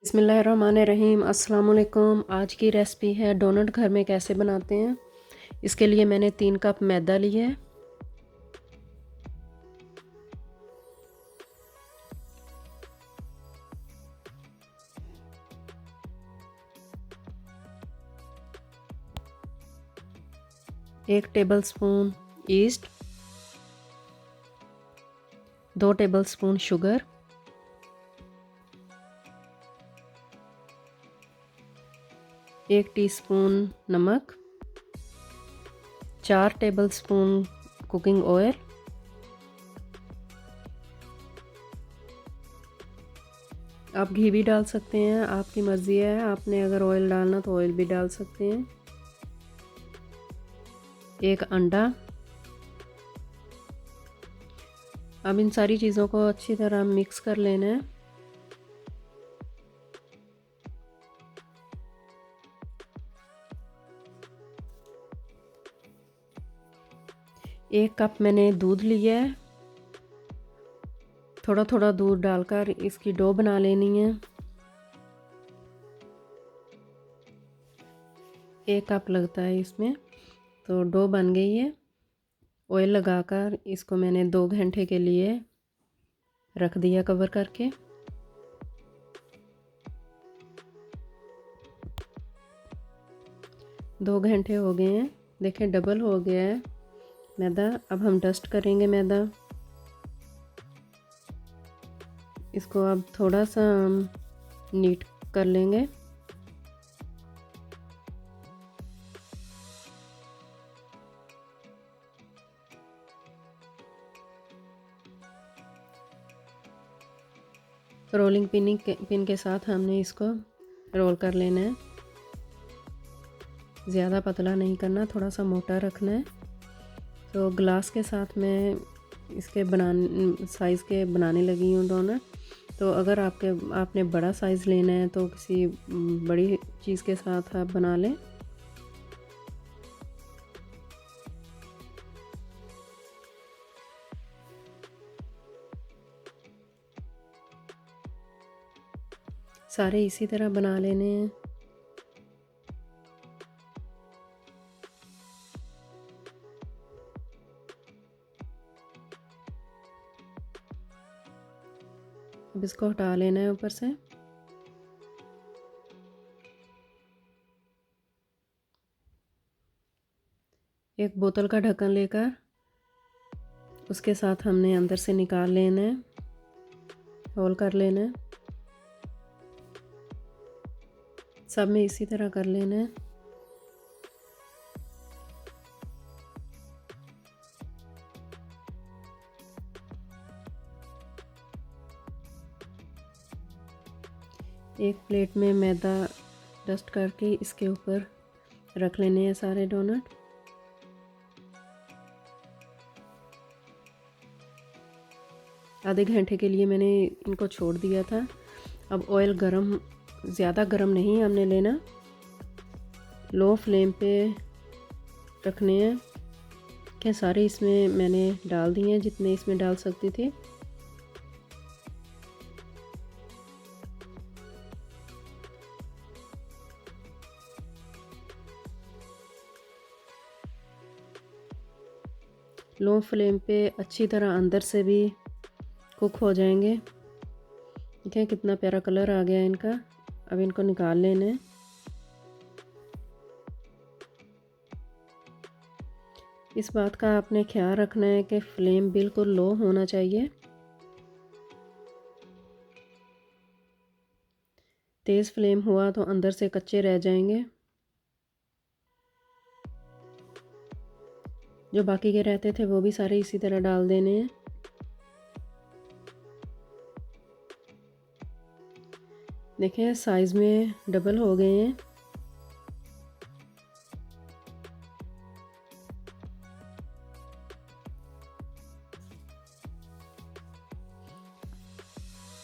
बिस्मिल्लाहिर्रहमानिर्रहीम। अस्सलाम वालेकुम। आज की रेसिपी है डोनट घर में कैसे बनाते हैं। इसके लिए मैंने 3 कप मैदा लिया है। एक tablespoon east, 2 tablespoon sugar, 1 teaspoon नमक, 4 टेबलस्पून कुकिंग ऑयल, आप घी भी डाल सकते हैं, आपकी मर्ज़ी है। आपने अगर ऑयल डालना तो ऑयल भी डाल सकते हैं। 1 अंडा। अब इन सारी चीज़ों को अच्छी तरह मिक्स कर लेना है। एक कप मैंने दूध लिया है। थोड़ा थोड़ा दूध डालकर इसकी डो बना लेनी है। 1 कप लगता है इसमें। तो डो बन गई है। ऑयल लगाकर इसको मैंने 2 घंटे के लिए रख दिया कवर करके। दो घंटे हो गए हैं, देखें डबल हो गया है मैदा। अब हम डस्ट करेंगे मैदा। इसको अब थोड़ा सा हम नीट कर लेंगे। रोलिंग पिन के साथ हमने इसको रोल कर लेना है। ज़्यादा पतला नहीं करना, थोड़ा सा मोटा रखना है। तो ग्लास के साथ मैं इसके साइज़ के बनाने लगी हूँ डोनट। तो अगर आपने बड़ा साइज़ लेना है तो किसी बड़ी चीज़ के साथ आप बना लें। सारे इसी तरह बना लेने हैं। अब इसको हटा लेना है ऊपर से। एक बोतल का ढक्कन लेकर उसके साथ हमने अंदर से निकाल लेना है, होल कर लेना है। सब में इसी तरह कर लेना है। एक प्लेट में मैदा डस्ट करके इसके ऊपर रख लेने हैं सारे डोनट। आधे घंटे के लिए मैंने इनको छोड़ दिया था। अब ऑयल ज़्यादा गरम नहीं हमने लेना, लो फ्लेम पे रखने हैं। क्या सारे इसमें मैंने डाल दिए हैं जितने इसमें डाल सकती थी। लो फ्लेम पे अच्छी तरह अंदर से भी कुक हो जाएंगे। देखिए कितना प्यारा कलर आ गया इनका। अब इनको निकाल लेना है। इस बात का आपने ख्याल रखना है कि फ्लेम बिल्कुल लो होना चाहिए। तेज़ फ्लेम हुआ तो अंदर से कच्चे रह जाएंगे। जो बाकी के रहते थे वो भी सारे इसी तरह डाल देने हैं। देखें साइज़ में डबल हो गए हैं।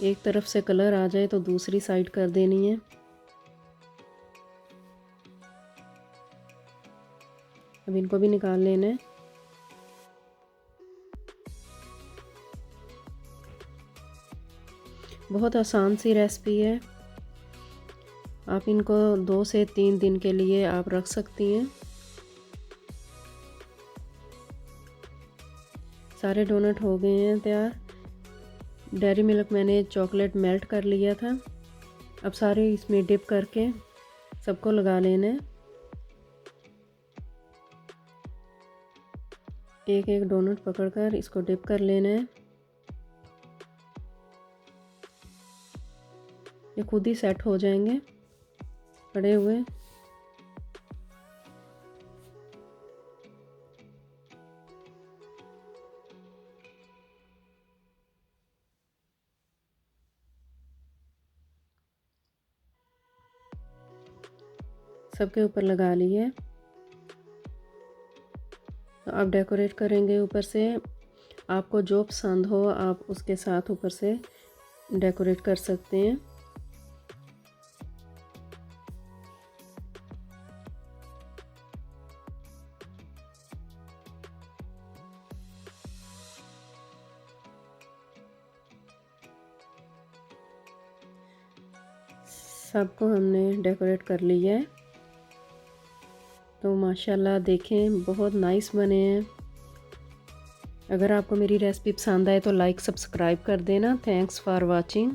एक तरफ से कलर आ जाए तो दूसरी साइड कर देनी है। अब इनको भी निकाल लेना है। बहुत आसान सी रेसिपी है। आप इनको 2 से 3 दिन के लिए आप रख सकती हैं। सारे डोनट हो गए हैं तैयार। डेयरी मिल्क मैंने चॉकलेट मेल्ट कर लिया था। अब सारे इसमें डिप करके सबको लगा लेना है। एक एक डोनट पकड़कर इसको डिप कर लेना है। ये खुद ही सेट हो जाएंगे पड़े हुए। सबके ऊपर लगा लिए। तो आप डेकोरेट करेंगे ऊपर से। आपको जो पसंद हो आप उसके साथ ऊपर से डेकोरेट कर सकते हैं। सबको हमने डेकोरेट कर लिया है। तो माशाल्लाह देखें बहुत नाइस बने हैं। अगर आपको मेरी रेसिपी पसंद आए तो लाइक सब्सक्राइब कर देना। Thanks for watching.